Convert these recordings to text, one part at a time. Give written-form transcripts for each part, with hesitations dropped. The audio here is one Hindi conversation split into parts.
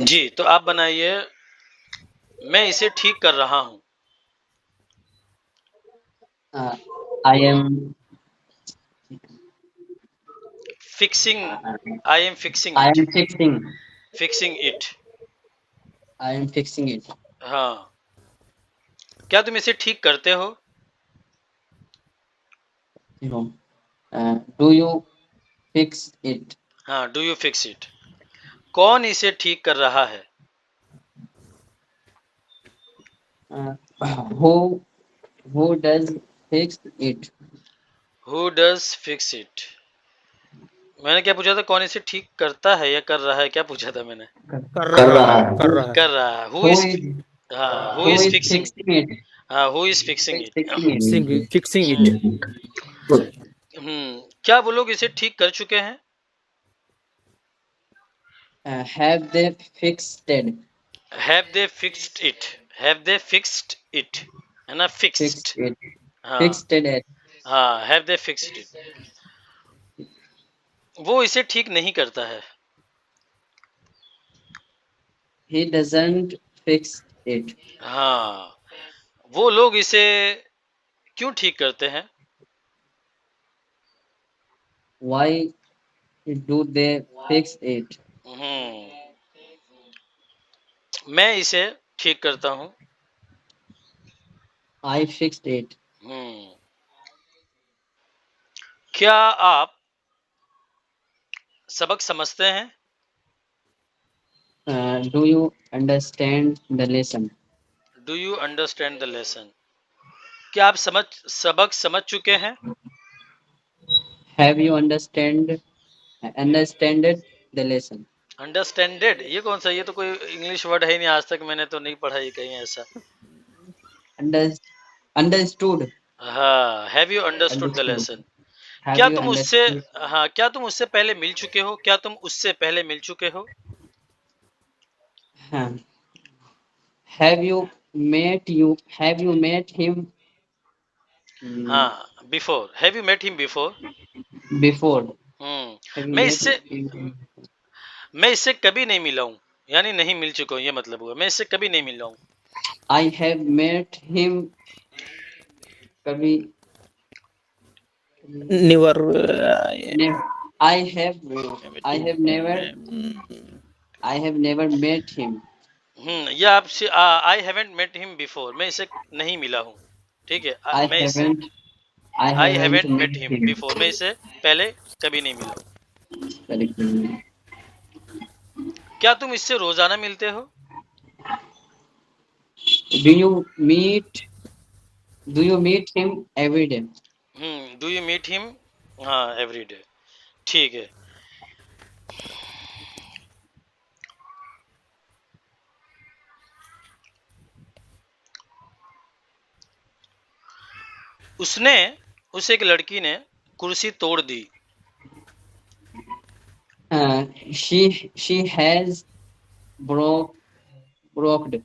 जी, तो आप बनाइए, मैं इसे ठीक कर रहा हूँ। I am fixing, I am fixing I it. am fixing fixing it. I am fixing it. हाँ, क्या तुम इसे ठीक करते हो? You know, do you fix it? हाँ, डू यू फिक्स इट। कौन इसे ठीक कर रहा है? Uh, who who does fix it? Who does fix it. मैंने क्या पूछा था, कौन इसे ठीक करता है या कर रहा है, क्या पूछा था मैंने? कर कर रहा रहा है, है. कर रहा है। कर रहा है। हु Who इज, is हाँ, who who is is fixing. fixing it? हाँ, who is Who fixing is it. fixing it? Fixing it. क्या वो लोग इसे ठीक कर चुके हैं? Have they fixed it? Have they fixed it. Have they fixed it, है ना, Fixed फिक्स्ड। it. हाँ Fixed it. हाँ, हैव दे फिक्स्ड इट। वो इसे ठीक नहीं करता है। He doesn't fix it. हाँ, वो लोग इसे क्यों ठीक करते हैं? Why do they fix it? हम्म, मैं इसे ठीक करता हूँ। I fixed it. हम्म, क्या आप सबक समझते हैं? Do you understand the lesson? Do you understand the lesson. क्या आप सबक समझ चुके हैं? Have you understood the lesson? अंडरस्टैंडेड, ये कौन सा, ये तो कोई इंग्लिश वर्ड है ही नहीं, आज तक मैंने तो नहीं पढ़ा ये कहीं ऐसा। Under, understood. हाँ, have you understood the Understood. Lesson. Have क्या you तुम उससे, understood? हाँ, क्या तुम उससे पहले मिल चुके हो? क्या तुम उससे पहले मिल चुके हो? Huh. Have you met him हाँ, before, have you met him before. before? Have you मैं met इससे him? मैं इससे कभी नहीं मिला हूँ, यानी नहीं मिल चुका हूँ, ये मतलब हुआ मैं इससे कभी नहीं मिला हूँ। I have met him कभी never. ne- I have I have never met him. ये आपसे, I haven't met him before, मैं इससे नहीं मिला हूँ। ठीक है, I मैं इससे, haven't I I haven't haven't met met him him. Before, मैं इससे पहले कभी नहीं मिला हूँ। Correct. क्या तुम इससे रोजाना मिलते हो? Do you meet Do you meet him every day? Do you meet him, हाँ, एवरी डे। ठीक है। उसने, उस एक लड़की ने कुर्सी तोड़ दी। She has broke broked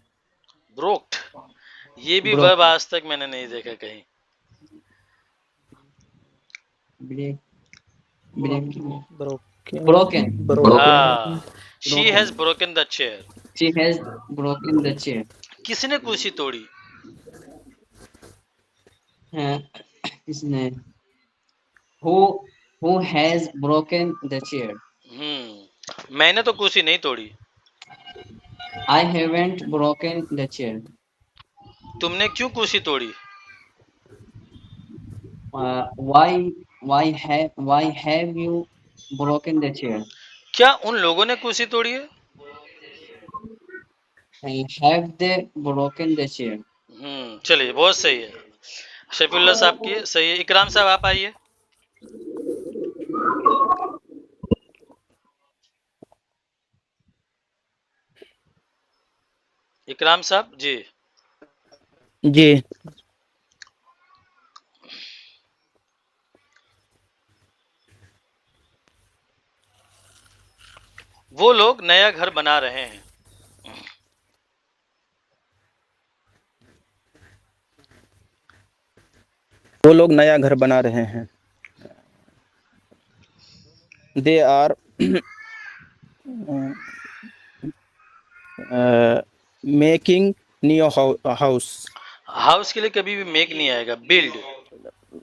ब्रोक्ड, ये भी वर्ब broken आज तक मैंने नहीं देखा कहीं। break break broken. broken हाँ, she has broken. Broken the chair. She has broken the chair. किसने कुर्सी तोड़ी? Uh, इसने who has broken the chair? मैंने तो कुर्सी नहीं तोड़ी। I haven't broken the chair. तुमने क्यों कुर्सी तोड़ी? Why have you broken the chair? क्या उन लोगों ने कुर्सी तोड़ी है? Have they broken the chair? चलिए, बहुत सही है। शफीउल्लाह साहब की सही है। इकराम साहब आप आइए। इकराम साहब जी। जी। वो लोग नया घर बना रहे हैं। वो लोग नया घर बना रहे हैं। They are making new house, house के लिए कभी भी मेक नहीं आएगा, बिल्ड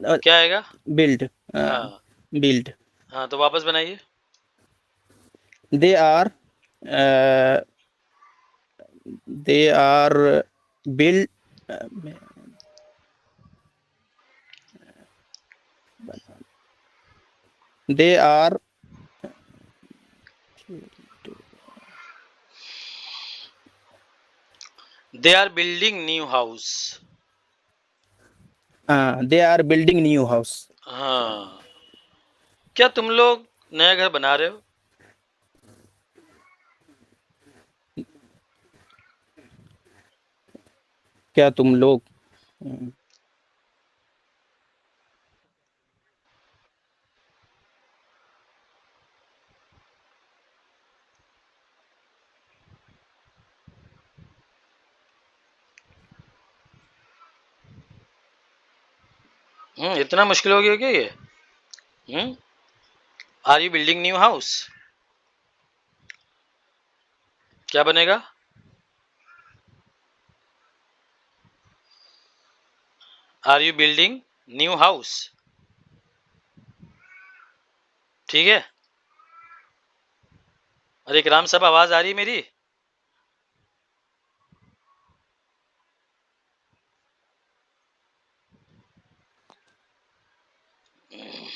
क्या आएगा? बिल्ड, हाँ बिल्ड। हाँ, तो वापस बनाइए। They are build, they are they are building new house. They are building new house. हाँ, क्या तुम लोग नया घर बना रहे हो? क्या तुम लोग इतना मुश्किल हो गया क्या ये? Are you building new house? क्या बनेगा? Are you building new house? ठीक है। अरे इकराम साहब, आवाज आ रही है मेरी?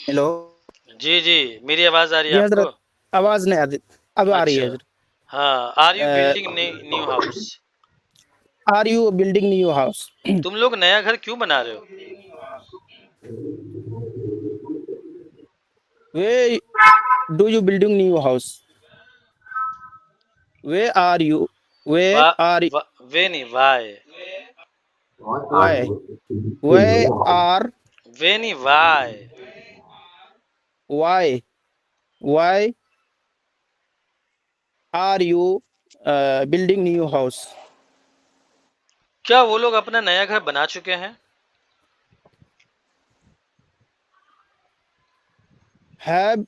हेलो? जी जी, मेरी आवाज आ रही जी है आपको? हजरत, आवाज नहीं आती, अब आ रही है अच्छा। हजरत। हाँ, are you building new house? Are you building new house? तुम लोग नया घर क्यों बना रहे हो? Way do you building new house? Way are you, way वा, आर, वे नहीं, why. Why, way are, way नहीं, why. Why, why are you building new house? क्या वो लोग अपना नया घर बना चुके हैं? Have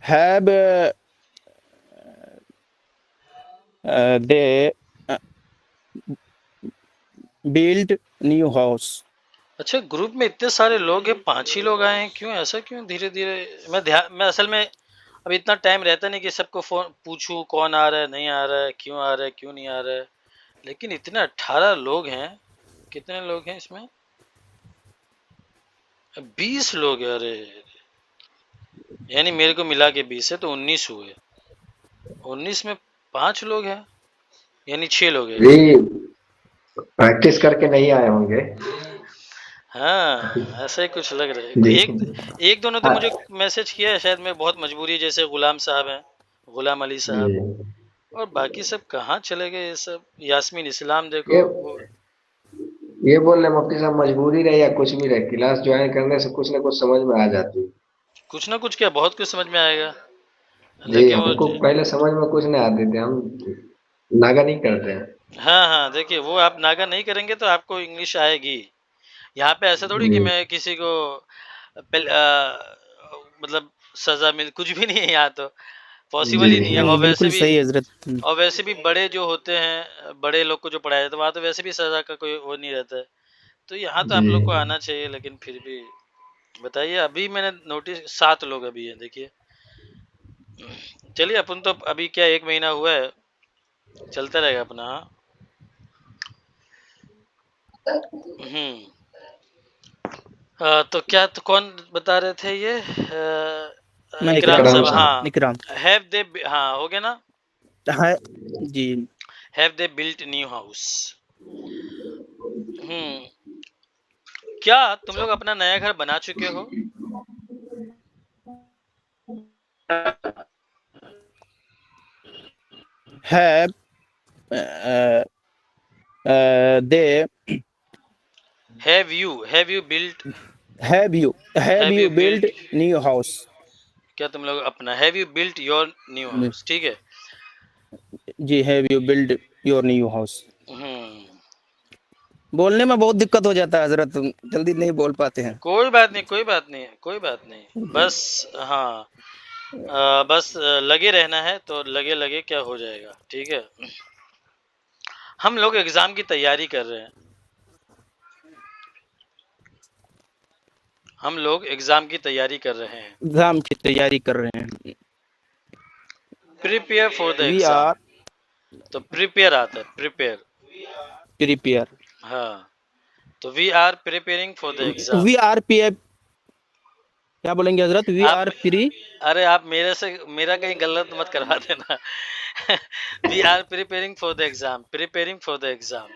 have they build new house? अच्छा, ग्रुप में इतने सारे लोग हैं, 5 ही लोग आए हैं, क्यों ऐसा? क्यों धीरे धीरे? मैं असल में अब इतना टाइम रहता नहीं कि सबको फोन पूछूं कौन आ रहा है, नहीं आ रहा है, क्यों आ रहा है, क्यों नहीं आ रहा है। लेकिन इतने 18 लोग हैं। कितने लोग हैं इसमें? 20 लोग हैं। अरे, यानी मेरे को मिला के 20 है तो 19 हुए। 19 में 5 लोग हैं, यानी 6 लोग हैं। भी प्रैक्टिस करके नहीं आए होंगे। हाँ, ऐसा ही कुछ लग रहा जी। है। एक दो ने तो मुझे मैसेज किया है, शायद मैं बहुत मजबूरी है, जैसे गुलाम साहब हैं, गुलाम अली साहब। जी। और बाकी सब कहाँ चले गए? ये सब यास्मीन इस्लाम देखो ये वो। ये बोल रहे मुफ्ती साहब, मजबूरी रहे या कुछ भी रहे, क्लास ज्वाइन करने से कुछ ना कुछ समझ में आ जाती है। कुछ ना कुछ क्या, बहुत कुछ समझ में आएगा। जी, लेकिन वो, हमको पहले समझ में कुछ नहीं आते थे, हम नागा नहीं करते हैं। हाँ हाँ, देखिए वो आप नागा नहीं करेंगे तो आपको इंग्लिश आएगी। यहाँ पे ऐसा थोड़ी कि जी। मैं किसी को मतलब सजा मिल, कुछ भी नहीं है यहाँ तो। पॉसिबल जी। ही नहीं है। नहीं, बिल्कुल सही हजरत। और वैसे भी बड़े जो होते हैं, बड़े लोग को जो पढ़ाया जाता है वहाँ तो वैसे भी सजा का कोई वो नहीं रहता है। तो यहाँ तो जी। आप लोग को आना चाहिए, लेकिन फिर भी बताइए। अभी मैंने नोटिस 7 लोग अभी हैं, देखिए। चलिए, अपन तो अभी क्या 1 महीना हुआ है, चलता रहेगा अपना। हाँ। हम्म। तो क्या, तो कौन बता रहे थे ये? मैं इकराम इकराम इकराम साहब, साहब, साहब। हाँ। इकराम। हैव दे, हाँ हो गया ना? है जी। Have they built new house? Hmm. क्या तुम लोग अपना नया घर बना चुके हो? Have they have you built? Have have you you build built? New house? क्या तुम लोग अपना, have you built your new house? ठीक है। जी, have you build your new house? Hmm. बोलने में बहुत दिक्कत हो जाता है हजरत, जल्दी नहीं बोल पाते हैं। कोई बात नहीं, कोई बात नहीं, कोई बात नहीं, जी। बस हाँ, बस लगे रहना है, तो लगे लगे क्या हो जाएगा, ठीक है। हम लोग एग्जाम की तैयारी कर रहे हैं, हम लोग एग्जाम की तैयारी कर रहे हैं। एग्जाम की तैयारी कर रहे हैं। Prepare for the we exam, are तो प्रिपेयर आता है, प्रिपेयर। प्रिपेयर। हाँ, तो we are preparing for the exam. We are पी, क्या बोलेंगे हजरत? वी आप, आर प्री अरे आप मेरे से मेरा कहीं गलत मत करवा देना। We are preparing for the exam, preparing for the exam.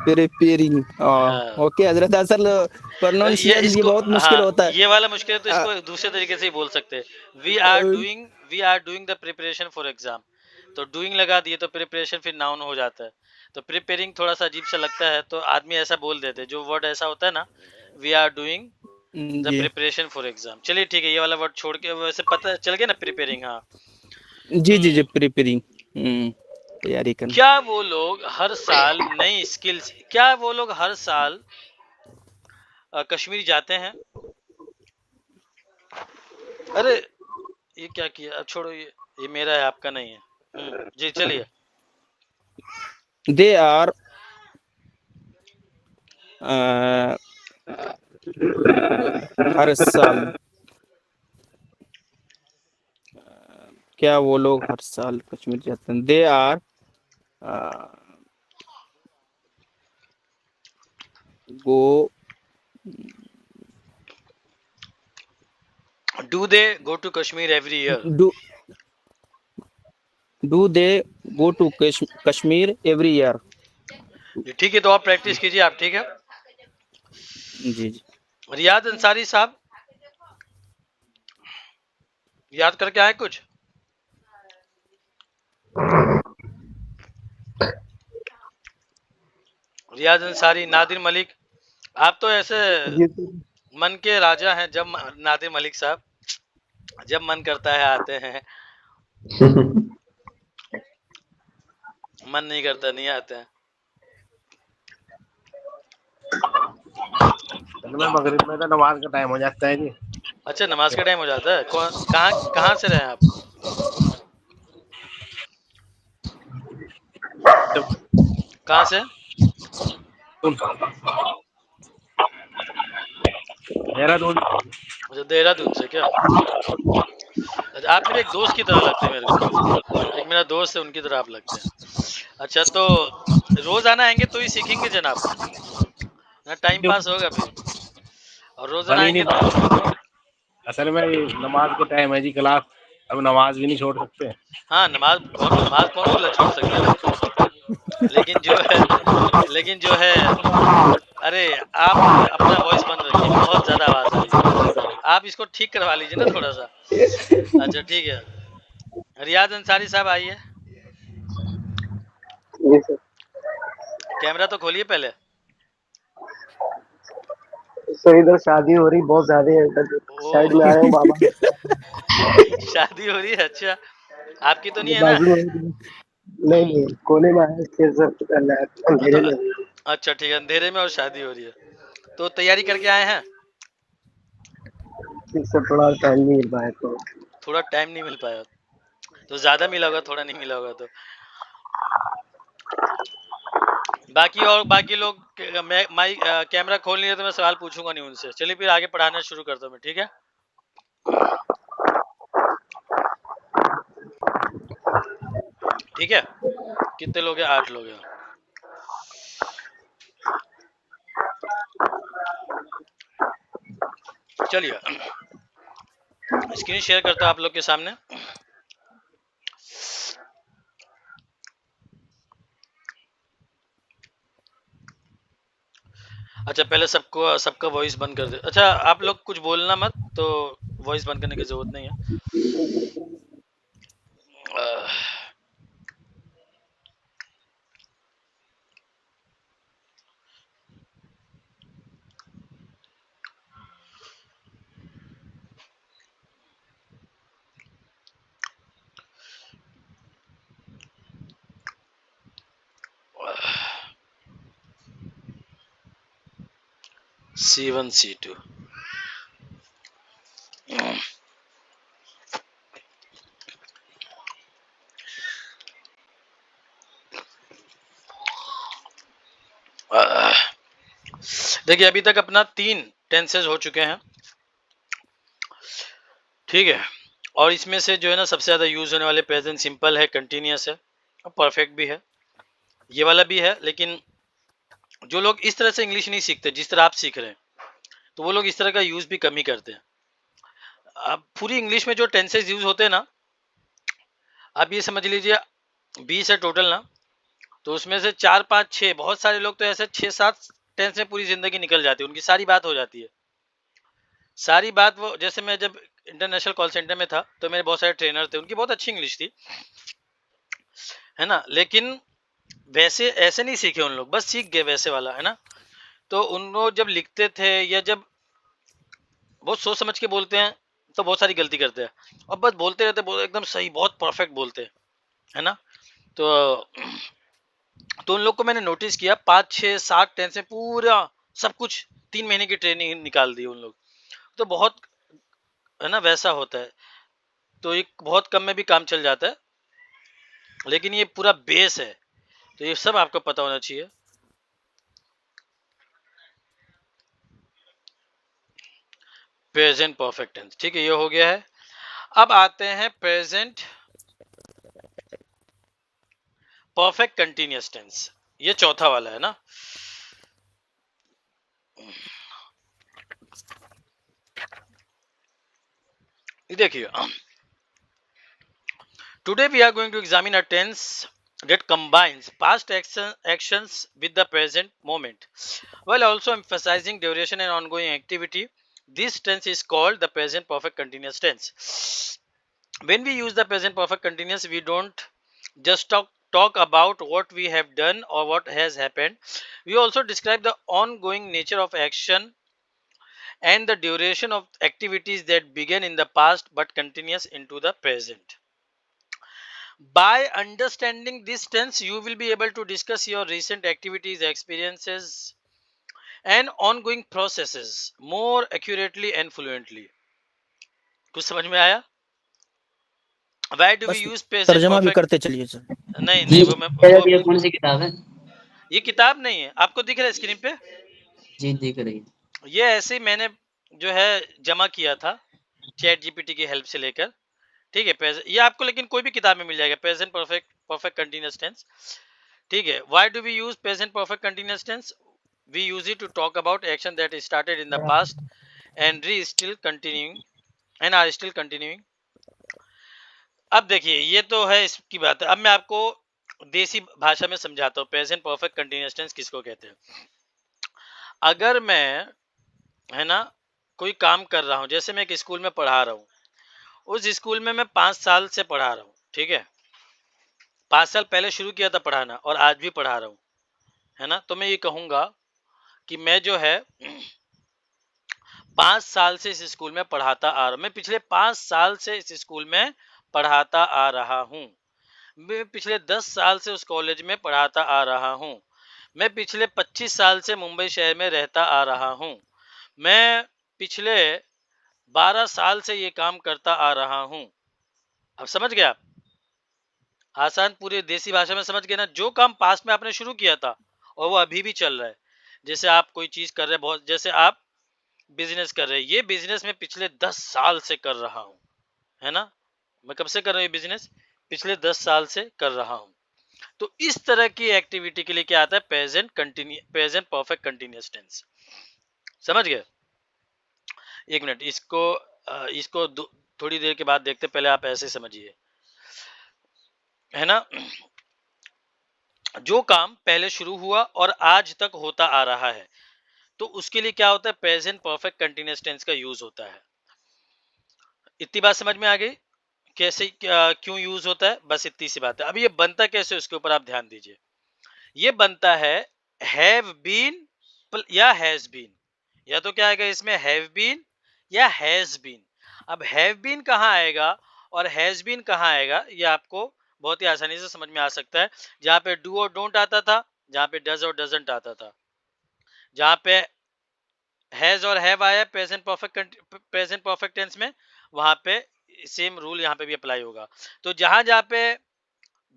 Preparing. हाँ, ओके हजरत, असल ये प्रोनाउंसिएशन ये इसको, बहुत मुश्किल हाँ होता है। ये वाला मुश्किल है, तो अ, इसको दूसरे तरीके से ही बोल सकते हैं। Uh, we are doing the preparation for exam, तो डूइंग लगा दिए तो प्रिपरेशन फिर नाउन हो जाता है। तो प्रिपेयरिंग थोड़ा सा अजीब सा लगता है, तो आदमी ऐसा बोल देते हैं, जो वर्ड ऐसा होता है ना, वी आर डूइंग द जी प्रिपरेशन फॉर एग्जाम। चलिए ठीक है, ये वाला वर्ड छोड़ के, वैसे पता चल गया ना प्रिपेयरिंग। हाँ। जी जी जी, हम्म। प्रिपेयरिंग। तैयारी करना। क्या वो लोग हर साल नई स्किल्स, क्या वो लोग हर साल कश्मीर जाते हैं? अरे ये क्या किया, अब छोड़ो, ये मेरा है, आपका नहीं है। जी चलिए। दे आर हर साल, क्या वो लोग हर साल कश्मीर जाते हैं? They are go do they go to Kashmir every year? Do do they go to Kashmir every year? ठीक है, तो आप प्रैक्टिस कीजिए आप, ठीक है। जी जी। रियाज अंसारी साहब, याद करके आए कुछ? रियाज अंसारी, नादिर मलिक, आप तो ऐसे जी सर। मन के राजा हैं। जब नादिर मलिक साहब, जब मन करता है आते हैं, मन नहीं करता नहीं आते हैं। में मगरिब में तो नमाज का टाइम हो जाता है जी। अच्छा, नमाज का टाइम हो जाता है। कौन, कहाँ कहाँ से रहे आप? कहाँ से? देहरादून। अच्छा, देहरादून से क्या? अच्छा, आप मेरे एक दोस्त की तरह लगते हैं मेरे को, एक मेरा दोस्त है, उनकी तरह आप लगते हैं। अच्छा, तो रोज आना आएंगे तो ही सीखेंगे जनाब, ना टाइम जो पास होगा फिर, और रोजाना बन ही नहीं आएंगे तो। पाता, असल में ये नमाज के टाइम है जी क्लास, अब नमाज भी नहीं छोड़ सकते। हाँ, नमाज कौन बोला छोड़ सकते हैं भाई? लेकिन जो है, लेकिन जो है, अरे आप अपना वॉइस बंद रखिए, बहुत ज्यादा आवाज आ रही है, आप इसको ठीक करवा लीजिए ना थोड़ा सा। अच्छा ठीक है, रियाज अंसारी साहब आइए, जी सर। कैमरा तो खोलिए पहले। सर इधर शादी हो रही बहुत ज्यादा है, इधर ओ, साइड में आए हूँ बाबा। शादी हो रही है? अच्छा, आपकी तो नहीं ये है ना? बाजू में, नहीं नहीं कोने में आए थे सर, हाँ, तो अंधेरे में। अच्छा ठीक है, अंधेरे में और शादी हो रही है, तो तैयारी करके आए हैं? ठीक सर, थोड़ा टाइम नहीं मिल पाया तो। थोड़ा टाइम नहीं मिल पाया, तो ज्यादा मिला होगा, थोड़ा नहीं मिला होगा तो। बाकी और बाकी लोग मैं माइक कैमरा खोल नहीं रहे, तो मैं सवाल पूछूंगा नहीं उनसे। चलिए फिर आगे पढ़ाना शुरू करता हूँ मैं, ठीक है। ठीक है, कितने लोग हैं? 8 लोग हैं। चलिए, स्क्रीन शेयर करता हूँ आप लोग के सामने। अच्छा, पहले सबका वॉइस बंद कर दे। अच्छा, आप लोग कुछ बोलना मत, तो वॉइस बंद करने की जरूरत नहीं है। अह, C1 C2 देखिए अभी तक अपना 3 टेंसेज हो चुके हैं, ठीक है। और इसमें से जो है ना सबसे ज्यादा यूज होने वाले प्रेजेंट सिंपल है, कंटिन्यूअस है और परफेक्ट भी है, ये वाला भी है। लेकिन जो लोग इस तरह से इंग्लिश नहीं सीखते जिस तरह आप सीख रहे हैं, तो वो लोग इस तरह का यूज भी कम ही करते हैं। अब पूरी इंग्लिश में जो टेंसेज यूज होते हैं ना, आप ये समझ लीजिए 20 है टोटल ना, तो उसमें से 4 5 6, बहुत सारे लोग तो ऐसे 6 7 टेंस में पूरी जिंदगी निकल जाती है, उनकी सारी बात हो जाती है। सारी बात वो, जैसे मैं जब इंटरनेशनल कॉल सेंटर में था तो मेरे बहुत सारे ट्रेनर थे, उनकी बहुत अच्छी इंग्लिश थी, है ना। लेकिन वैसे ऐसे नहीं सीखे उन लोग, बस सीख गए वैसे वाला, है ना। तो उन लोग जब लिखते थे या जब बहुत सोच समझ के बोलते हैं तो बहुत सारी गलती करते हैं, और बस बोलते रहते, एकदम सही, बहुत परफेक्ट बोलते हैं, है ना। तो उन लोग को मैंने नोटिस किया 5 6 7 टेंस में पूरा सब कुछ 3 महीने की ट्रेनिंग निकाल दी उन लोग, तो बहुत, है ना, वैसा होता है। तो एक बहुत कम में भी काम चल जाता है, लेकिन ये पूरा बेस है, तो ये सब आपको पता होना चाहिए। प्रेजेंट परफेक्ट टेंस, ठीक है, ये हो गया है। अब आते हैं प्रेजेंट परफेक्ट कंटिन्यूअस टेंस, ये चौथा वाला है ना। देखिए, today we are going to examine a tense that combines past actions with the present moment while also emphasizing duration and ongoing activity. This tense is called the present perfect continuous tense. When we use the present perfect continuous, we don't just talk about what we have done or what has happened. We also describe the ongoing nature of action and the duration of activities that began in the past but continues into the present. By understanding this tense, you will be able to discuss your recent activities, experiences, and ongoing processes more accurately and fluently. कुछ समझ में आया? Why do we बस use present तर्जमा भी perfect? करते चलिए सर। नहीं जी नहीं, वो मैं ये कौन सी किताब है? ये किताब नहीं है, आपको दिख रहा है स्क्रीन पे? जी दिख रही है। ये ऐसे ही मैंने जो है जमा किया था चैट जीपीटी की हेल्प से लेकर, ठीक है। ये आपको लेकिन कोई भी किताब में मिल जाएगा, प्रेजेंट परफेक्ट कंटिन्यूअस टेंस, ठीक है। Why do we use present perfect continuous tense? We use it to talk about action that started in the past and still continuing and are still continuing. अब देखिए, ये तो है इसकी बात है। अब मैं आपको देसी भाषा में समझाता हूँ प्रेजेंट परफेक्ट कंटिन्यूअस टेंस किसको कहते हैं। अगर मैं, है ना, कोई काम कर रहा हूँ, जैसे मैं एक स्कूल में पढ़ा रहा हूँ, उस स्कूल में मैं 5 साल से पढ़ा रहा हूँ, ठीक है। 5 साल पहले शुरू किया था पढ़ाना और आज भी पढ़ा रहा हूँ, है ना। तो मैं ये कहूंगा कि मैं जो है 5 साल से इस स्कूल में पढ़ाता आ रहा हूँ, मैं पिछले 5 साल से इस स्कूल में पढ़ाता आ रहा हूँ, मैं पिछले 10 साल से उस कॉलेज में पढ़ाता आ रहा हूँ, मैं पिछले 25 साल से मुंबई शहर में रहता आ रहा हूँ, मैं पिछले 12 साल से ये काम करता आ रहा हूँ। अब समझ गए आप? आसान पूरे देसी भाषा में समझ गए ना। जो काम पास्ट में आपने शुरू किया था और वो अभी भी चल रहा है, जैसे आप कोई चीज कर रहे हैं, बहुत, जैसे आप बिजनेस कर रहे हैं, ये बिजनेस मैं पिछले 10 साल से कर रहा हूँ, है ना। मैं कब से कर रहा हूँ ये बिजनेस? पिछले 10 साल से कर रहा हूँ। तो इस तरह की एक्टिविटी के लिए क्या आता है? Present perfect continuous tense. समझ गए? एक मिनट, इसको थोड़ी देर के बाद देखते, पहले आप ऐसे समझिए, है ना। जो काम पहले शुरू हुआ और आज तक होता आ रहा है, तो उसके लिए क्या होता है? प्रेजेंट परफेक्ट कंटिन्यूअस टेंस का यूज होता है। इतनी बात समझ में आ गई? कैसे, क्यों यूज होता है? बस इतनी सी बात है। अब ये बनता कैसे, उसके ऊपर आप ध्यान दीजिए। ये बनता है हैव बीन या हैज बीन, या तो क्या आएगा इसमें, हैव बीन या हैज बीन। अब हैव बीन कहाँ आएगा और हैज बीन कहाँ आएगा, ये आपको बहुत ही आसानी से समझ में आ सकता है। जहां पे डू और डोंट आता था, जहां पे डज और डजंट आता था, जहां पे हैज और हैव आया प्रेजेंट परफेक्ट टेंस में, वहां पे सेम रूल यहाँ पे भी अप्लाई होगा। तो जहां जहाँ पे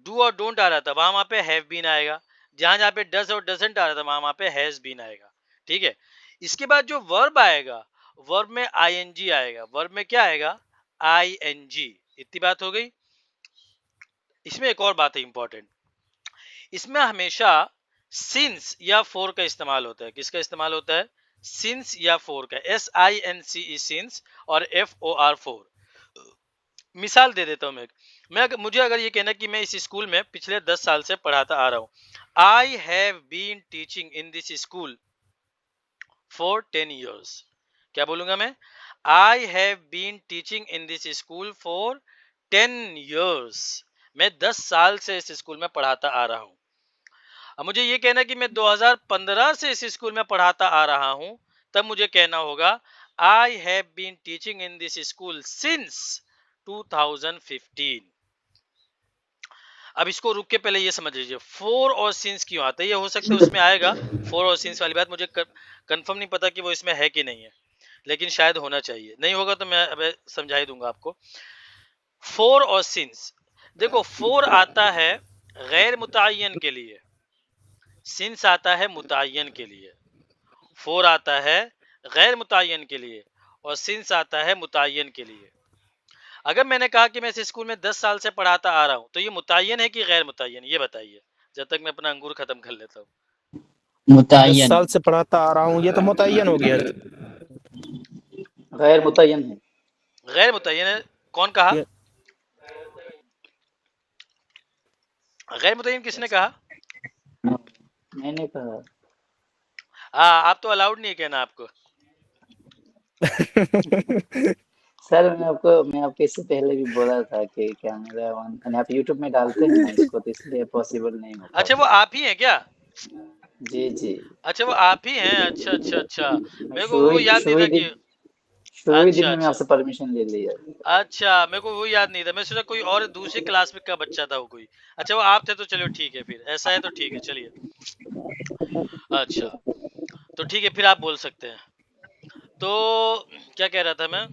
डू और डोंट आ रहा था वहां पे हैव बीन आएगा, जहां जहाँ पे डज और डजंट आ रहा था वहां पे हैज बीन आएगा। ठीक है, इसके बाद जो वर्ब आएगा, वर्ब में आईएनजी आएगा। वर्ब में क्या आएगा? आईएनजी। इतनी बात हो गई। इसमें एक और बात है इंपॉर्टेंट, इसमें हमेशा सिंस या फोर का इस्तेमाल होता है। किसका इस्तेमाल होता है? सिंस या फोर का। SINCE सिंस और FOR फोर। मिसाल दे देता हूं मुझे अगर ये कहना कि मैं इस स्कूल में पिछले 10 साल से पढ़ाता आ रहा हूं, I have been teaching in this school for 10 years। क्या बोलूंगा मैं? I have been teaching in this school for 10 years। मैं 10 साल से इस स्कूल में पढ़ाता आ रहा हूं। अब मुझे ये कहना कि मैं 2015 से इस स्कूल में पढ़ाता आ रहा हूं, तब मुझे कहना होगा I have been teaching in this school since 2015। अब इसको रुक के पहले ये समझ लीजिए, फोर और सिंस क्यों आता है। ये हो सकता है उसमें आएगा, फोर और सिंस वाली बात मुझे कंफर्म नहीं पता कि वो इसमें है कि नहीं है, लेकिन शायद होना चाहिए। नहीं होगा तो मैं अब समझा ही दूंगा आपको। फोर और सिंस, देखो फोर आता है गैर मुतय्यन के लिए, सिंस आता है मुतय्यन के लिए। फोर आता है गैर मुतय्यन के लिए और सिंस आता है मुतय्यन के लिए। अगर मैंने कहा कि मैं इस स्कूल में 10 साल से पढ़ाता आ रहा हूं, तो ये मुतय्यन है कि गैर मुतय्यन, ये बताइए, जब तक मैं अपना अंगूर खत्म कर लेता हूँ। 10 मुतय्यन। साल से पढ़ाता आ रहा हूँ, ये तो मुतय्यन हो गया। गैर मुतय्यन है। गैर मुतय्यन है। कौन कहा? ये- गैर मुतय्यन किसने कहा? मैंने कहा। आप तो अलाउड नहीं है कहना आपको। सर मैं आपको इससे पहले भी बोला था कि कैमरा ऑन आप यूट्यूब में डालते हैं ना इसको, तो इसलिए पॉसिबल नहीं हो अच्छा, वो पाता। आप ही हैं क्या? जी जी। अच्छा, वो आप ही हैं। अच्छा अच्छा अच्छा, मैं मेरे को शुरू वो ही याद नहीं शुरू था ही कि। दिन शुरू ही दिन अच्छा में अच्छा आपसे परमिशन ले लिया। अच्छा, मेरे को वो याद नहीं था। मैं सोचा कोई और दूसरी क्लास में का बच्चा था वो कोई। अच्छा, वो आप थे तो चलो ठीक है, फिर ऐसा है तो ठीक है, चलिए। अच्छा, तो ठीक है, फिर आप बोल सकते हैं। तो क्या कह रहा था मैं?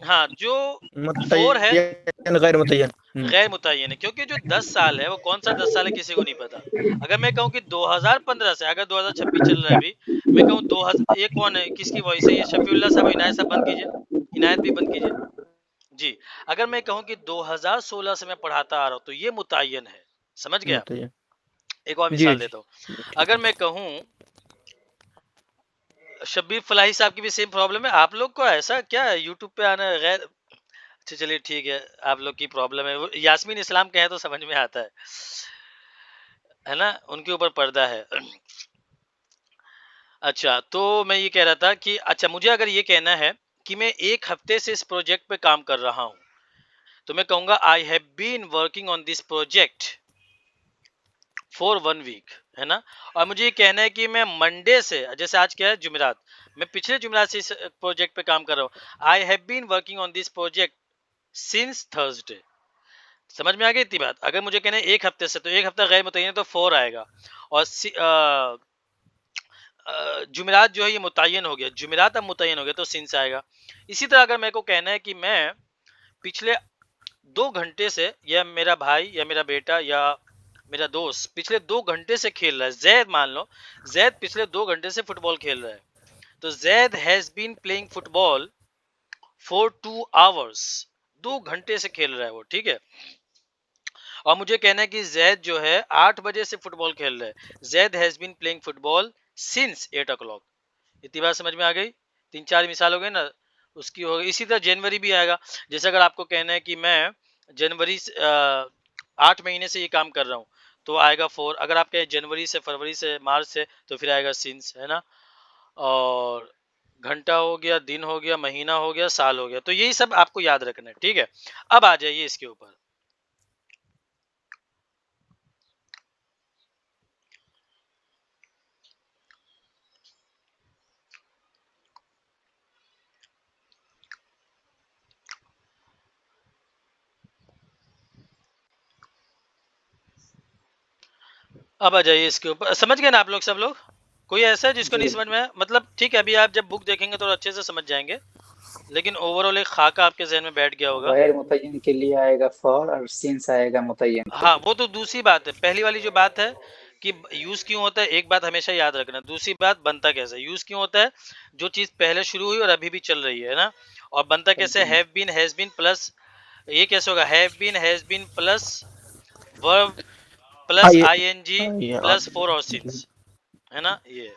हाँ, जो फोर है मुतय्यन गैर मुतय्यन। गैर मुतय्यन है, क्योंकि जो 10 साल है वो कौन सा 10 साल है किसी को नहीं पता। अगर मैं कहूँ कि 2015 से, अगर 2026 चल रहा है अभी, मैं कहूँ 2000, ये कौन है, किसकी वॉइस है ये? शफीउल्लाह साहब, इनायत साहब बंद कीजिए, इनायत भी बंद कीजिए जी। अगर मैं कहूँ कि 2016 से मैं पढ़ाता आ रहा हूँ, तो ये मुतय्यन है। समझ गया? मुतय्यन। एक और जी मिसाल जी। देता हूँ। अगर मैं कहूँ, शब्बीर फलाही साहब की भी सेम प्रॉब्लम है। आप लोग को ऐसा क्या है यूट्यूब पे आना गैर? अच्छा चलिए ठीक है, आप लोग की प्रॉब्लम है। वो यास्मीन इस्लाम कहे तो समझ में आता है ना, उनके ऊपर पर्दा है। अच्छा, तो मैं ये कह रहा था कि अच्छा, मुझे अगर ये कहना है कि मैं 1 हफ्ते से इस प्रोजेक्ट पे काम कर रहा हूँ, तो मैं कहूंगा I have been working on this project for 1 week, है ना। और मुझे ये कहना है कि मैं मंडे से, जैसे आज क्या है, जुमेरात, मैं पिछले जुमेरात से इस प्रोजेक्ट पे काम कर रहा हूँ। I have been working on this project since Thursday. समझ में आ गई इतनी बात? अगर मुझे कहना है 1 हफ्ते से, तो 1 हफ्ता गैर मुतय्यन तो 4 आएगा। और जुमेरात जो है ये मुतय्यन हो गया, जुमेरात अब मुतय्यन हो गया तो सिंस आएगा। इसी तरह अगर मेरे को कहना है कि मैं पिछले 2 घंटे से, या मेरा भाई या मेरा बेटा या मेरा दोस्त पिछले 2 घंटे से खेल रहा है, जैद मान लो, जैद पिछले 2 घंटे से फुटबॉल खेल रहा है, तो Zaid has been playing football for 2 hours. 2 घंटे से खेल रहा है वो, ठीक है। और मुझे कहना है कि जैद जो है 8 बजे से फुटबॉल खेल रहा है। Zaid has been playing football since 8 o'clock। इतनी बात समझ में आ गई? 3-4 मिसाल हो गई ना, उसकी हो गई। इसी तरह जनवरी भी आएगा। जैसे अगर आपको कहना है कि मैं जनवरी 8 महीने से ये काम कर रहा हूँ, तो आएगा 4। अगर आप कहें जनवरी से, फरवरी से, मार्च से, तो फिर आएगा सिंस, है ना। और घंटा हो गया, दिन हो गया, महीना हो गया, साल हो गया। तो यही सब आपको याद रखना है, ठीक है। अब आ जाइए इसके ऊपर। अब आ जाइए इसके ऊपर। समझ गए ना आप लोग, सब लोग? कोई ऐसा है जिसको नहीं जी समझ में आया? मतलब ठीक है, अभी आप जब बुक देखेंगे तो अच्छे से समझ जाएंगे, लेकिन ओवरऑल एक खाका आपके जहन में बैठ गया होगा। गैर मुतय्यन के लिए आएगा फॉर और सिंस आएगा मुतय्यन के हाँ, लिए। वो तो दूसरी बात है। पहली वाली जो बात है कि यूज क्यों होता है, एक बात हमेशा याद रखना। दूसरी बात, बनता कैसे, यूज क्यों होता है, जो चीज पहले शुरू हुई और अभी भी चल रही है ना। और बनता कैसे, जी have been, has been plus, ये कैसे होगा, हैव बीन प्लस वर्ब हाँ प्लस ये आईएनजी प्लस फोर और सिंस, है ना ये।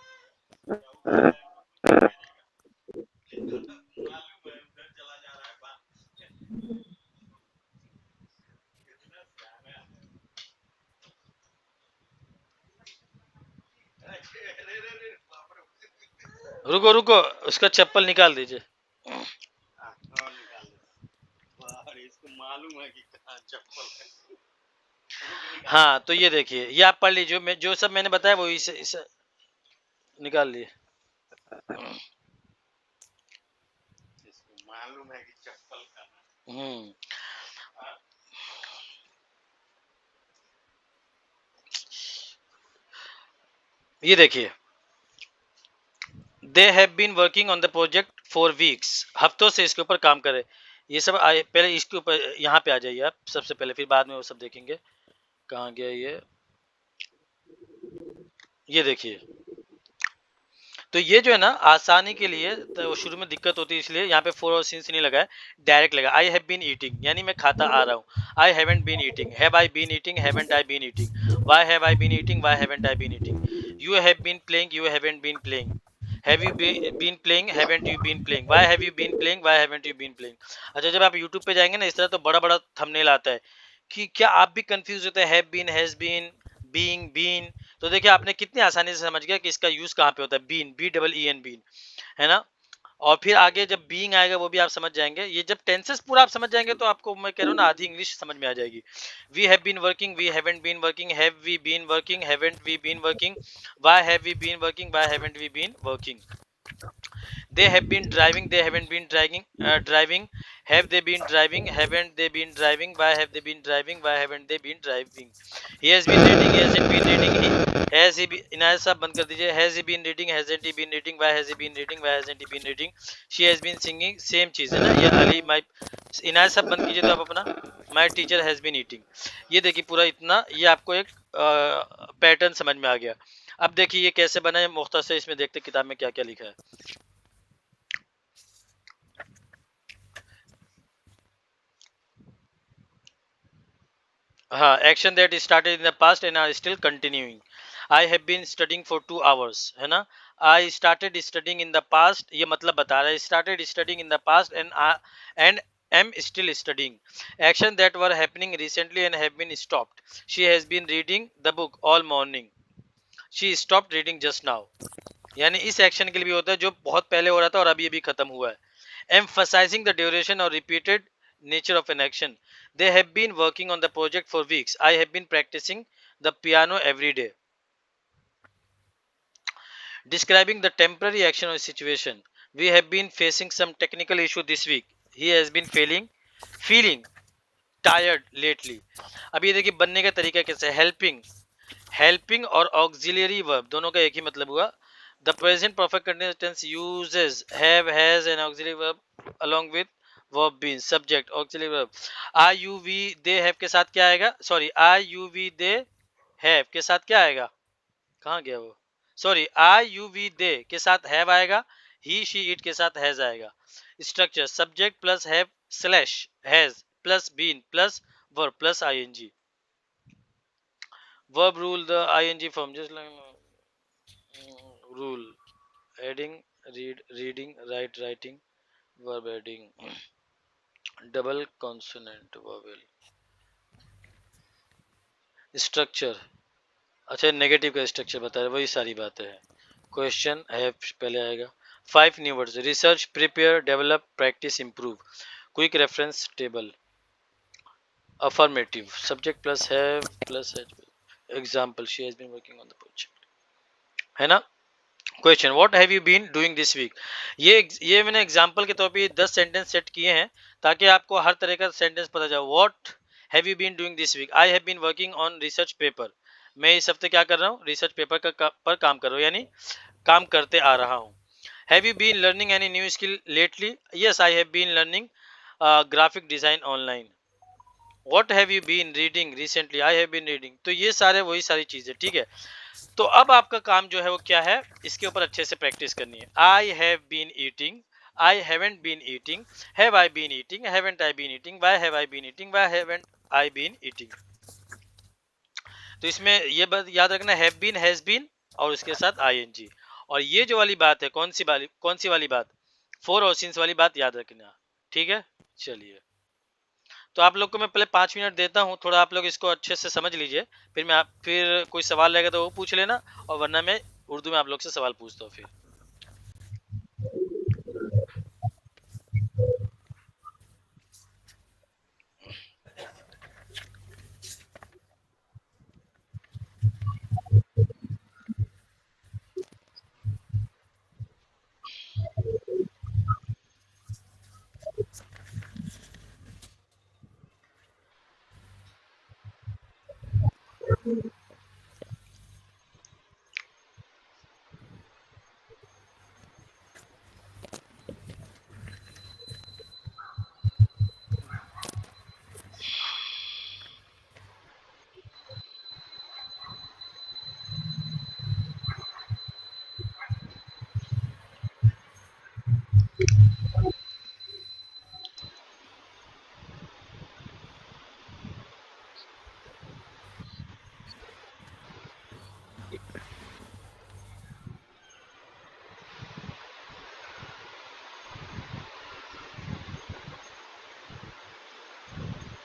रुको रुको, उसका चप्पल निकाल दीजिए। हाँ, तो ये देखिए, ये आप पढ़ लीजिए, मैं जो सब मैंने बताया वो इसे निकाल लिए। हम्म, ये देखिए, they have been working on the project for weeks, हफ्तों से इसके ऊपर काम करे। ये सब पहले इसके ऊपर यहाँ पे आ जाइए आप सबसे पहले, फिर बाद में वो सब देखेंगे। कहाँ गया ये देखिए। तो ये जो है ना, आसानी के लिए तो शुरू में दिक्कत होती है, इसलिए यहाँ पे फोर और सिंस नहीं लगा है, डायरेक्ट लगा। आई हैव बीन ईटिंग, यानी मैं खाता आ रहा हूँ। I haven't been eating, have I been eating, haven't I been eating. Why have I been eating, why haven't I been eating. You have been playing, you haven't been playing. Have you been playing, haven't you been playing. Why have you been playing, why haven't you been playing. अच्छा, जब आप यूट्यूब पे जाएंगे ना इस तरह, तो बड़ा बड़ा थंबनेल आता है कि क्या आप भी कंफ्यूज होते हैं, have been, has been, being, been. तो देखिए, आपने कितनी आसानी से समझ गया कि इसका यूज कहाँ पे होता है, been, B double E N, been, है ना। और फिर आगे जब बीइंग आएगा वो भी आप समझ जाएंगे। ये जब टेंसेस पूरा आप समझ जाएंगे तो आपको मैं कह रहा हूँ ना, आधी इंग्लिश समझ में आ जाएगी। We have been working, we haven't been working, have we been working, haven't we been working. Why have we been working, why haven't we been working. They have been driving, they haven't been driving. Have they been driving, haven't they been driving. Why have they been driving, why haven't they been driving. He has been reading, he hasn't been reading. He has he been, इनायत साहब बंद कर दीजिए। Has he been reading, hasn't he been reading. Why has he been reading, why hasn't he been reading. She has been singing, same चीज है ना। ये अली माई, इनायत साहब बंद कीजिए तो आप अपना। My teacher has been eating। ये देखिए पूरा इतना, ये आपको एक पैटर्न समझ में आ गया। अब देखिए ये कैसे बना है, मुख्तसर इसमें देखते किताब में क्या क्या लिखा है। हाँ, action that started in the past and are still continuing. I have been studying for 2 hours, है ना। I started studying in the past, ये मतलब बता रहा है, started studying in the past and am still studying. Action that were happening recently and have been stopped. She has been reading the book all morning. She stopped reading just now. यानी इस एक्शन के लिए भी होता है जो बहुत पहले हो रहा था और अभी अभी खत्म हुआ है। Emphasizing the duration or repeated nature of an action. They have been working on the project for weeks. I have been practicing the piano every day. Describing the temporary action or situation. We have been facing some technical issue this week. He has been feeling tired lately. अब ये देखिए बनने का तरीका कैसे है। हेल्पिंग और ऑक्सिलरी वर्ब दोनों का एक ही मतलब हुआ। The present perfect continuous tense uses have, has and auxiliary verb along with verb being, subject, auxiliary verb. I, you, we, they have के साथ क्या आएगा, sorry, I, you, we, they have के साथ क्या आएगा, कहाँ गया वो, sorry, I, you, we, they के साथ have आएगा, he, she, it के साथ has आएगा। Structure, subject plus have slash has plus been plus verb plus ing। verb rule the ing form, just like rule, adding, reading, writing, verb adding, double consonant vowel। Structure, अच्छा नेगेटिव का स्ट्रक्चर बता रहे, वही सारी बातें हैं। क्वेश्चन हैव पहले आएगा। 5 new words, research, prepare, develop, practice, improve. Quick reference table. Affirmative, subject plus have plus example, she has been working on the project, है ना। Question, what have you been doing this week. ये मैंने एग्जांपल के तौर पे 10 सेंटेंस सेट किए हैं ताकि आपको हर तरह का सेंटेंस पता जाए। What have you been doing this week. I have been working on research paper. मैं इस हफ्ते क्या कर रहा हूँ, रिसर्च पेपर पर काम कर रहा हूँ, यानी काम करते आ रहा हूँ। Have you been learning any new skill lately? Yes, I have been learning graphic design online. What have you been reading recently? I have been reading. तो ये सारे वही सारी चीजें, ठीक है। तो अब आपका काम जो है वो क्या है, इसके ऊपर अच्छे से प्रैक्टिस करनी है। I have been eating, I haven't been eating, have I been eating, haven't I been eating, why have I been eating, why haven't I been eating. तो इसमें ये बात याद रखना, हैव बीन, हैज बीन और उसके साथ आईएनजी। और ये जो वाली बात है, कौन सी वाली बात, फोर ऑप्शंस वाली बात याद रखना, ठीक है। चलिए, तो आप लोग को मैं पहले 5 मिनट देता हूँ, थोड़ा आप लोग इसको अच्छे से समझ लीजिए, फिर कोई सवाल रहेगा तो वो पूछ लेना, और वरना मैं उर्दू में आप लोग से सवाल पूछता हूँ फिर।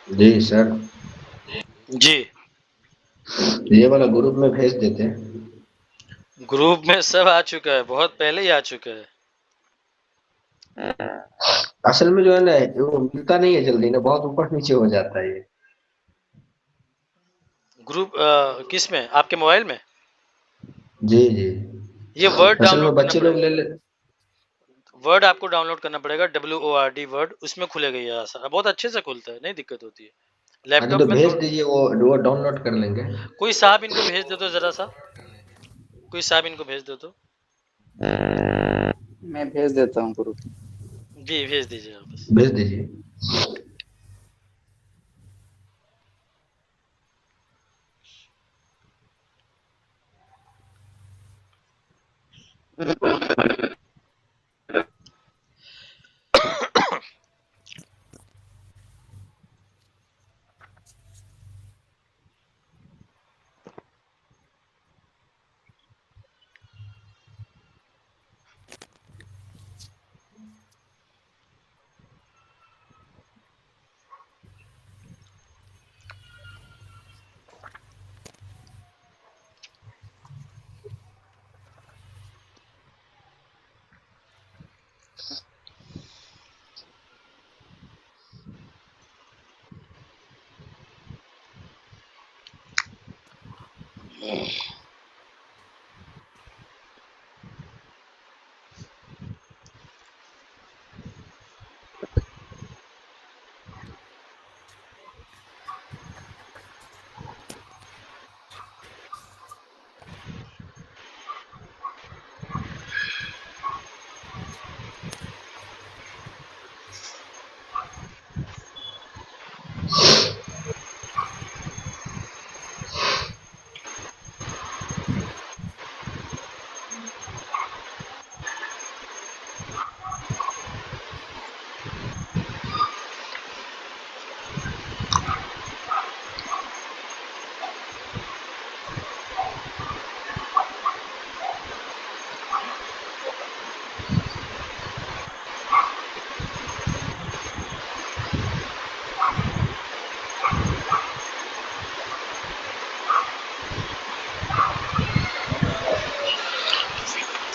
जी सर, जी, ये वाला ग्रुप में भेज देते हैं। ग्रुप में सब आ चुका है, बहुत पहले ही आ चुका है। असल में जो है ना, वो मिलता नहीं है जल्दी ना, बहुत ऊपर नीचे हो जाता है ये। ग्रुप किस में, आपके मोबाइल में? जी जी, ये वर्ड असल में डाउनलोड करना बच्चे लोग पड़ेगा, ले ले। वर्ड आपको डाउनलोड करना पड़ेगा, WORD वर्ड, उसमें खुलेगा ये सारा, बहुत अच्छे से खुलता है, नहीं दिक्कत होती है। हाँ जी, लैपटॉप तो में भेज थोड़ा, दीजिए, वो डाउनलोड कर लेंगे। कोई साहब इनको भेज दो तो जरा सा, कोई साहब इनको भेज दो तो। मैं भेज देता हूँ ग्रुप। जी, भेज दीजिए आप बस। भेज दीजिए।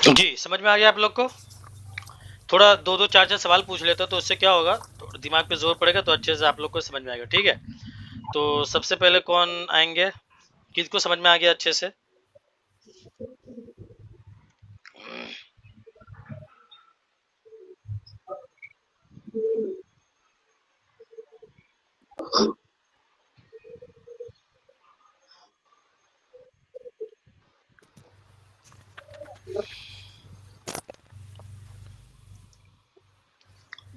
जी, समझ में आ गया आप लोग को? थोड़ा दो दो चार चार सवाल पूछ लेता तो उससे क्या होगा, तो दिमाग पे जोर पड़ेगा, तो अच्छे से आप लोग को समझ में आएगा, ठीक है। तो सबसे पहले कौन आएंगे, किसको समझ में आ गया अच्छे से?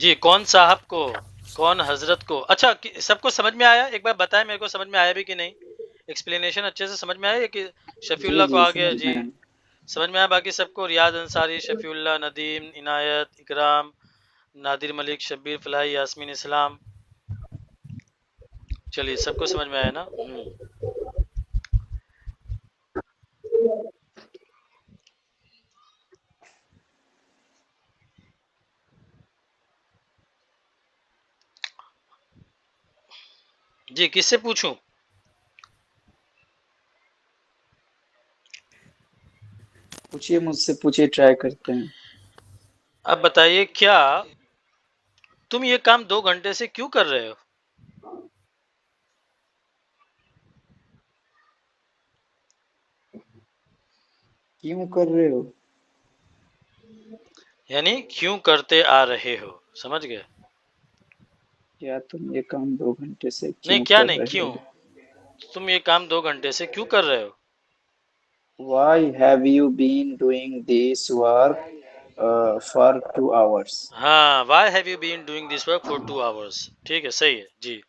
जी, कौन साहब को, कौन हजरत को। अच्छा, सबको समझ में आया? एक बार बताएं मेरे को, समझ में आया भी कि नहीं? एक्सप्लेनेशन अच्छे से समझ में आया कि जी शफीउल्लाह को जी आ गया समझ जी? में आया। समझ में आया बाकी सबको? रियाज अंसारी, शफीउल्लाह, नदीम, इनायत, इकराम, नादिर मलिक, शब्बीर फलाही, यास्मीन इस्लाम। चलिए, सबको समझ में आया ना? जी, किससे पूछूं? पूछिए, मुझसे पूछिए, ट्राई करते हैं। अब बताइए, क्या तुम ये काम 2 घंटे से क्यों कर रहे हो? क्यों कर रहे हो? यानी क्यों करते आ रहे हो, समझ गए? क्या तुम ये काम 2 घंटे से नहीं, क्यों क्या कर नहीं, रहे क्यों हो? तुम ये काम 2 घंटे से क्यों कर रहे हो? Why have you been doing this work for 2 hours? हाँ, why have you been doing this work for 2 hours. ठीक है, सही है जी।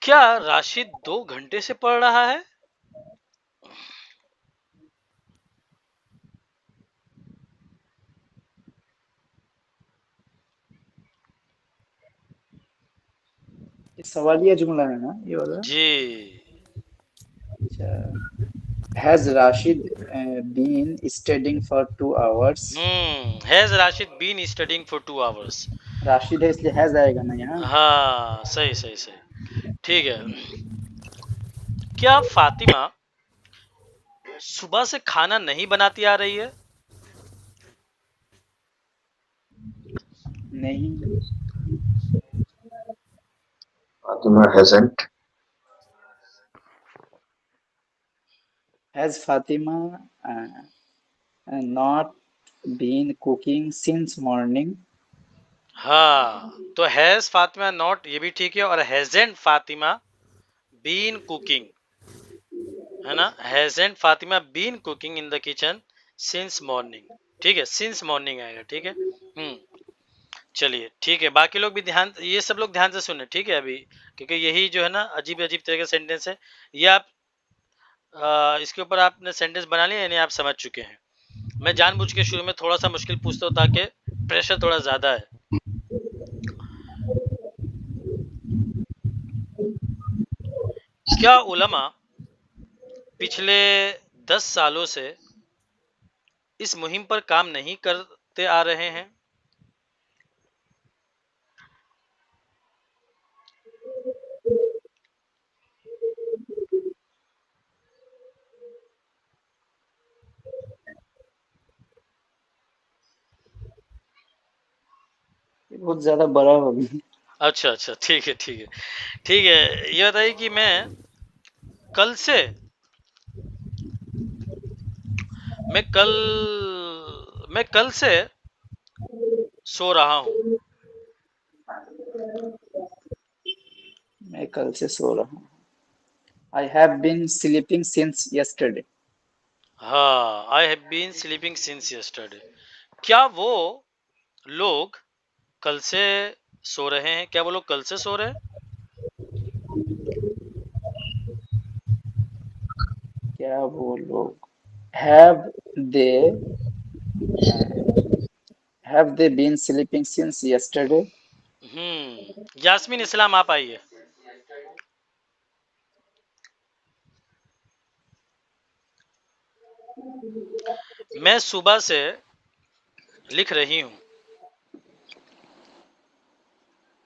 क्या राशिद 2 घंटे से पढ़ रहा है? ये सवालिया जुमला है ना ये वाला? जी। अच्छा। Has Rashid been studying for 2 hours? Has Rashid been studying for 2 hours. Rashid है इसलिए हैज आएगा ना यहाँ। हाँ, सही सही सही, ठीक है। क्या फातिमा सुबह से खाना नहीं बनाती आ रही है? नहीं। Fatima hasn't. Has Fatima not been cooking since morning? हाँ, तो हैज फातिमा नॉट, ये भी ठीक है, और हैजेंट फातिमा बीन कुकिंग, है ना? Hasn't Fatima been cooking in the kitchen since morning. ठीक है, सिंस मॉर्निंग आएगा, ठीक है। चलिए, ठीक है, बाकी लोग भी ध्यान, ये सब लोग ध्यान से सुने, ठीक है अभी, क्योंकि यही जो है ना अजीब अजीब तरह के सेंटेंस है। ये आप इसके ऊपर आपने सेंटेंस बना लिया यानी आप समझ चुके हैं। मैं जानबूझ के शुरू में थोड़ा सा मुश्किल पूछता हूँ ताकि प्रेशर थोड़ा ज्यादा है। क्या उलमा पिछले 10 सालों से इस मुहिम पर काम नहीं करते आ रहे हैं? ये बहुत ज्यादा बड़ा हो गया। अच्छा अच्छा, ठीक है ठीक है ठीक है। ये बताइए कि कल से मैं कल मैं कल से सो रहा हूँ। मैं कल से सो रहा हूँ। I have been sleeping since yesterday. हाँ, I have been sleeping since yesterday. क्या वो लोग कल से सो रहे हैं? क्या वो लोग कल से सो रहे हैं? क्या वो लोग have they have they been sleeping since yesterday? Yasmin इस्लाम, आप आइए। मैं सुबह से लिख रही हूँ।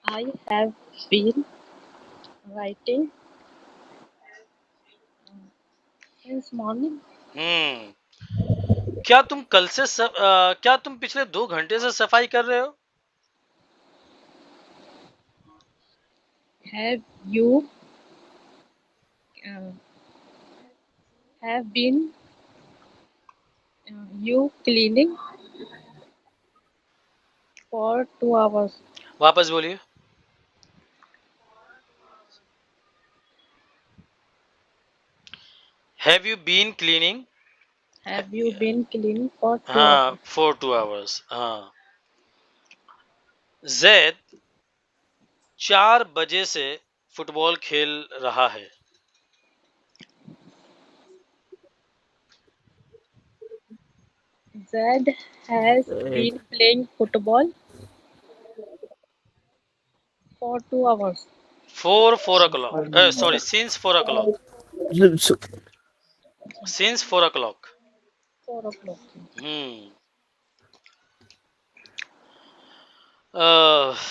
I have been writing since morning. क्या तुम क्या तुम पिछले 2 घंटे से सफाई कर रहे हो? Have you uh, have been you cleaning for 2 hours? वापस बोलिए। Have you been cleaning? Have you been cleaning for two हाँ, hours? For 2 hours. हाँ, जैद 4 बजे से फुटबॉल खेल रहा है। Zed has been playing football for 2 hours. 4 o'clock. For Sorry, since 4 o'clock. Since 4 o'clock. 4 o'clock. अह,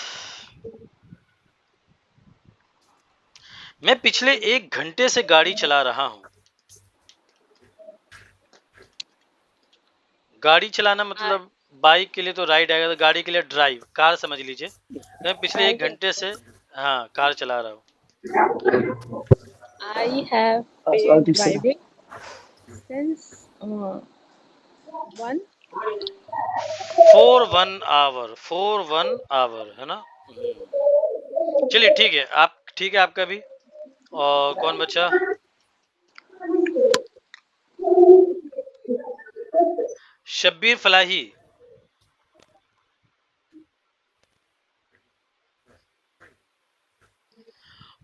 मैं पिछले 1 घंटे से गाड़ी चला रहा हूँ। गाड़ी चलाना मतलब बाइक के लिए तो राइड आएगा, तो गाड़ी के लिए ड्राइव, कार समझ लीजिए। मैं पिछले 1 घंटे से हाँ कार चला रहा हूँ। I have That's been all to say. driving since 1 1 hour है ना। चलिए ठीक है, आप ठीक है आपका भी। और कौन बचा? शब्बीर फलाही।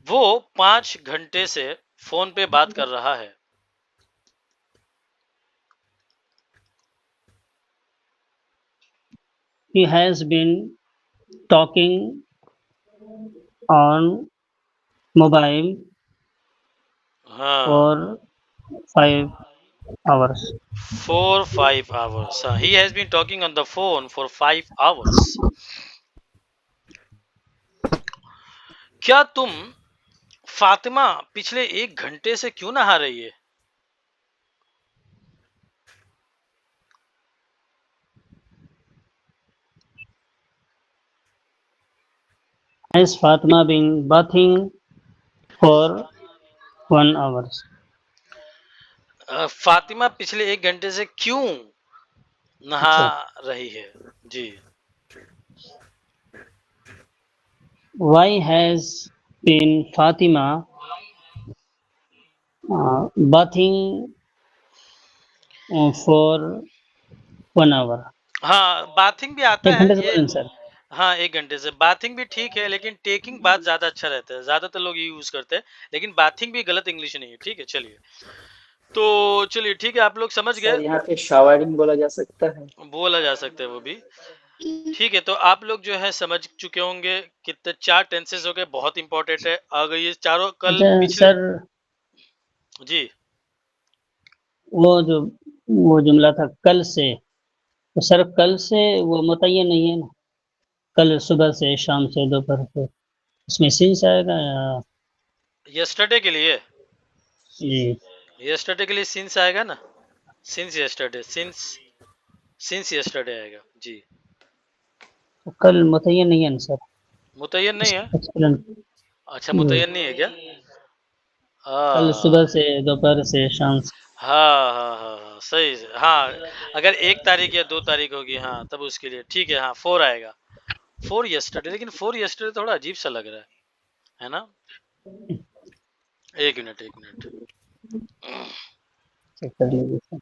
वो 5 घंटे से फोन पे बात कर रहा है। He has been talking on mobile हाँ for 5 hours. 4-5 hours। हाँ, he has been talking on the phone for 5 hours। क्या तुम फातिमा पिछले 1 घंटे से क्यों नहा रही है? Has Fatima been bathing for 1 hour? Fatima पिछले 1 घंटे से क्यों नहा रही है? जी। Why has been Fatima bathing for 1 hour? हाँ बाथिंग भी आता 1 है घंटे से ये। बोलें सर। हाँ 1 घंटे से बाथिंग भी ठीक है, लेकिन टेकिंग बात ज्यादा अच्छा रहता है, ज्यादातर लोग ये यूज करते हैं, लेकिन बाथिंग भी गलत इंग्लिश नहीं है। ठीक है चलिए, तो चलिए ठीक है, आप लोग समझ सर गए। यहाँ पे शावरिंग बोला जा सकता है। बोला जा सकता है वो भी। ठीक है, तो आप लोग जो है समझ चुके होंगे कितने 4 टेंसेस हो गए, बहुत इंपॉर्टेंट है। अगर ये चारों कल अच्छा पिछले सर, जी वो जुमला था कल से, तो सर कल से वो मुतय्यन नहीं है ना, कल सुबह से, शाम से, दोपहर से, इसमें सिंस आएगा या? यस्टरडे के लिए, जी यस्टरडे के लिए सिंस आएगा ना, सिंस यस्टरडे, सिंस यस्टरडे आएगा जी। तो कल मुतय्यन नहीं है ना सर? मुतय्यन नहीं है? एक्सप्लेन। अच्छा मुतय्यन नहीं है क्या? कल सुबह से, दोपहर से, शाम से। हाँ सही है। हाँ अगर 1 तारीख या 2 तारीख होगी, हाँ तब उसके लिए ठीक है। हाँ 4 आएगा, 4 यस्टरडे, लेकिन 4 यस्टरडे थोड़ा अजीब सा लग रहा है ना। 1 मिनट चेक कर लीजिए सर।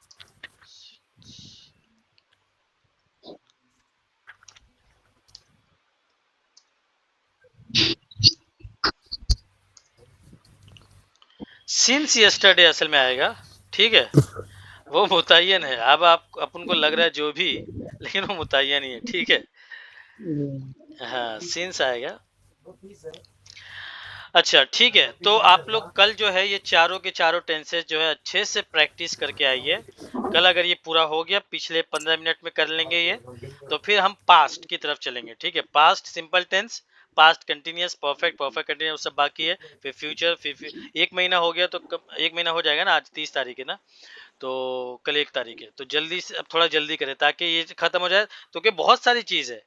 सिंस यस्टरडे असल में आएगा। ठीक है, वो मुतय्यन है। अब आप अपन को लग रहा है जो भी, लेकिन वो मुतय्यन ही है। ठीक है, हाँ सिंस आएगा। अच्छा ठीक है, तो आप लोग कल जो है ये चारों के चारों टेंसेस जो है अच्छे से प्रैक्टिस करके आइए। कल अगर ये पूरा हो गया, पिछले 15 मिनट में कर लेंगे ये, तो फिर हम पास्ट की तरफ चलेंगे। ठीक है, past simple tense, past continuous, perfect continuous, सब बाकी है। फिर फ्यूचर, फिर 1 महीना हो गया, तो 1 महीना हो जाएगा ना। आज 30 तारीख है ना, तो कल 1 तारीख है, तो जल्दी से अब थोड़ा जल्दी करें ताकि ये खत्म हो जाए। तो क्या बहुत सारी चीज है,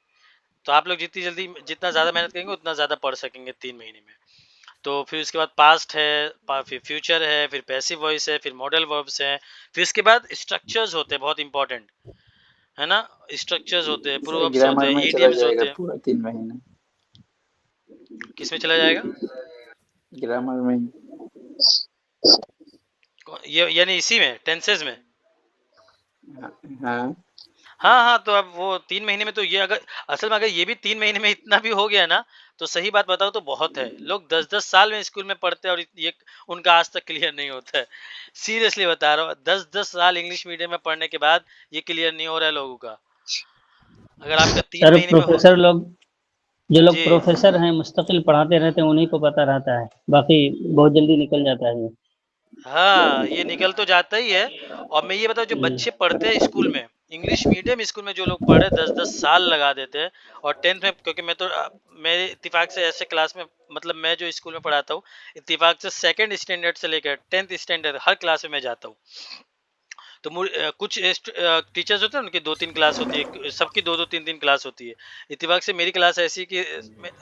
तो आप लोग जितनी जल्दी, जितना ज्यादा मेहनत करेंगे उतना ज्यादा पढ़ सकेंगे 3 महीने में। तो फिर उसके बाद पास्ट है, फिर फ्यूचर है, फिर पैसिव वॉइस है, फिर मॉडल वर्ब्स हैं, फिर इसके बाद स्ट्रक्चर्स होते हैं, बहुत इंपॉर्टेंट है ना। स्ट्रक्चर्स होते हैं, सर प्रोवर्ब्स होते ग्रामर हैं, में चला इडियम्स जाएगा होते हैं। पूरा 3 महीना, किस में चला जाएगा? ग्रामर में। ये यानी इसी में टेंसेस में। हाँ हाँ हाँ, तो अब वो 3 महीने में तो ये अगर असल में अगर ये भी 3 महीने में इतना भी हो गया ना, तो सही बात बताओ तो बहुत है। लोग 10-10 साल में स्कूल में पढ़ते हैं और ये उनका आज तक क्लियर नहीं होता है। सीरियसली बता रहा हूँ, 10-10 साल इंग्लिश मीडियम में पढ़ने के बाद ये क्लियर नहीं हो रहा है लोगों का। अगर आपका 3 सर महीने में हो प्रोफेसर लोग, जो लोग जी, प्रोफेसर हैं मुस्तकिल पढ़ाते रहते हैं, उन्हीं को पता रहता है, बाकी बहुत जल्दी निकल जाता है ये। हाँ, ये निकल तो जाता ही है। और मैं ये बताऊँ जो हम्म, बच्चे पढ़ते हैं स्कूल में, इंग्लिश मीडियम स्कूल में जो लोग पढ़े 10-10 साल लगा देते हैं और 10th में, क्योंकि मैं तो मेरे इत्तेफाक से ऐसे क्लास में, मतलब मैं जो स्कूल में पढ़ाता हूँ, इत्तेफाक से 2nd स्टैंडर्ड से लेकर 10th स्टैंडर्ड हर क्लास में मैं जाता हूँ। तो कुछ टीचर्स होते हैं उनकी 2-3 क्लास होती है, सबकी 2-2 3-3 क्लास होती है। इत्तेफाक से मेरी क्लास ऐसी कि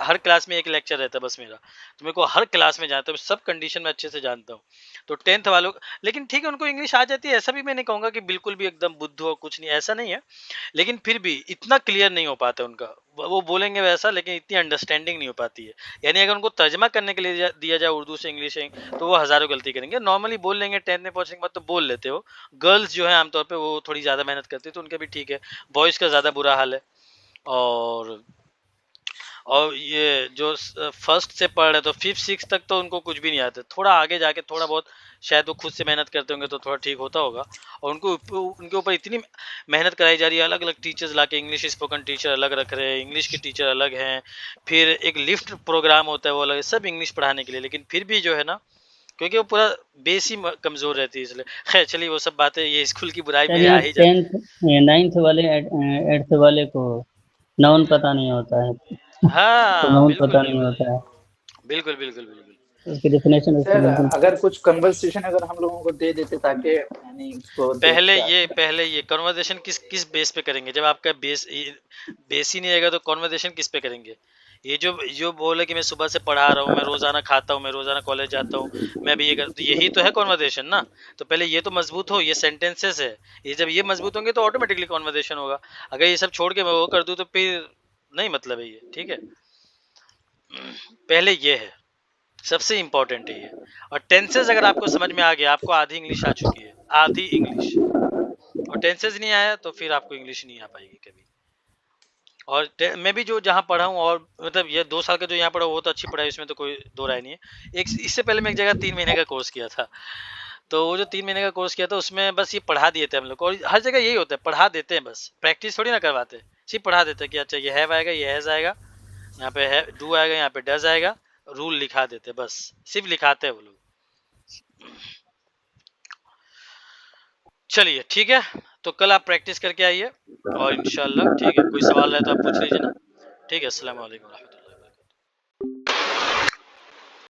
हर क्लास में एक लेक्चर रहता है बस मेरा, तो मेरे को हर क्लास में जाता हूँ, सब कंडीशन में अच्छे से जानता हूँ। तो 10th वालों लेकिन ठीक है, उनको इंग्लिश आ जाती है, ऐसा भी मैं नहीं कहूँगा कि बिल्कुल भी एकदम बुद्धू हो, कुछ नहीं, ऐसा नहीं है। लेकिन फिर भी इतना क्लियर नहीं हो पाता उनका, वो बोलेंगे वैसा, लेकिन इतनी अंडरस्टैंडिंग नहीं हो पाती है। यानी अगर उनको तर्जमा करने के लिए दिया जाए उर्दू से इंग्लिश में, तो वो हजारों गलती करेंगे। नॉर्मली बोल लेंगे, 10th में पहुंचने के बाद तो बोल लेते हो। गर्ल्स जो है आमतौर पे वो थोड़ी ज्यादा मेहनत करती है, तो उनका भी ठीक है। बॉयज का ज्यादा बुरा हाल है। और ये जो फर्स्ट से पढ़ रहे तो 5th 6th तक तो उनको कुछ भी नहीं आता, थोड़ा आगे जाके थोड़ा बहुत शायद वो खुद से मेहनत करते होंगे तो थोड़ा ठीक होता होगा। और उनके ऊपर इतनी मेहनत कराई जा रही है, अलग अलग टीचर्स लाके, इंग्लिश स्पोकन टीचर अलग रख रहे हैं, इंग्लिश के टीचर अलग हैं, फिर एक लिफ्ट प्रोग्राम होता है वो अलग है, सब इंग्लिश पढ़ाने के लिए। लेकिन फिर भी जो है ना, क्योंकि वो पूरा बेस ही कमजोर रहती है, इसलिए खैर चलिए वो सब बातें, ये स्कूल की बुराई में चलिए आ ही जाती 10th 9th वाले 8th वाले को नाउन पता नहीं होता है, है। हाँ प्रोनाउन बिल्कुल पता नहीं बिल्कुल होता है, बिल्कुल बिल्कुल बिल्कुल। उसकी डेफिनेशन उसकी सर बिल्कुल। अगर कुछ कन्वर्सेशन अगर हम लोगों को दे देते ताकि यानी उसको देख के पहले ये कन्वर्सेशन किस किस बेस पे करेंगे, जब आपका बेस ही नहीं रहेगा तो कन्वर्सेशन किस पे करेंगे। ये जो बोले कि मैं सुबह से पढ़ा रहा हूँ, मैं रोजाना खाता हूँ, मैं रोजाना कॉलेज जाता हूँ, मैं भी ये कर, तो यही तो है कन्वर्सेशन ना। तो पहले ये तो मजबूत हो, ये सेंटेंसेस है, ये जब ये मजबूत होंगे तो ऑटोमेटिकली कन्वर्सेशन होगा। अगर ये सब छोड़ के मैं वो कर दूँ तो फिर नहीं, मतलब है ये, ठीक है। पहले ये है, सबसे इम्पोर्टेंट है ये। और टेंसेस अगर आपको समझ में आ गया, आपको आधी इंग्लिश आ चुकी है, आधी इंग्लिश। और टेंसेस नहीं आया तो फिर आपको इंग्लिश नहीं आ पाएगी कभी। और मैं भी जो जहाँ पढ़ा हूँ, और मतलब ये 2 साल का जो यहाँ पढ़ा वो तो अच्छी पढ़ाई, इसमें तो कोई दो राय नहीं है। एक इससे पहले मैं एक जगह 3 महीने का कोर्स किया था, तो वो जो 3 महीने का कोर्स किया था उसमें बस ये पढ़ा दिए थे हम लोग को। और हर जगह यही होता है, पढ़ा देते हैं बस, प्रैक्टिस थोड़ी ना करवाते, सिर्फ पढ़ा देते हैं कि अच्छा ये हैव आएगा, ये हैज आएगा, यहाँ पे है डू आएगा, यहाँ पे डज आएगा, रूल लिखा देते, बस सिर्फ लिखाते हैं वो लोग। चलिए ठीक है, तो कल आप प्रैक्टिस करके आइए और इंशाल्लाह ठीक है। कोई सवाल रहे तो आप पूछ लीजिए ना। ठीक है, अस्सलाम वालेकुम।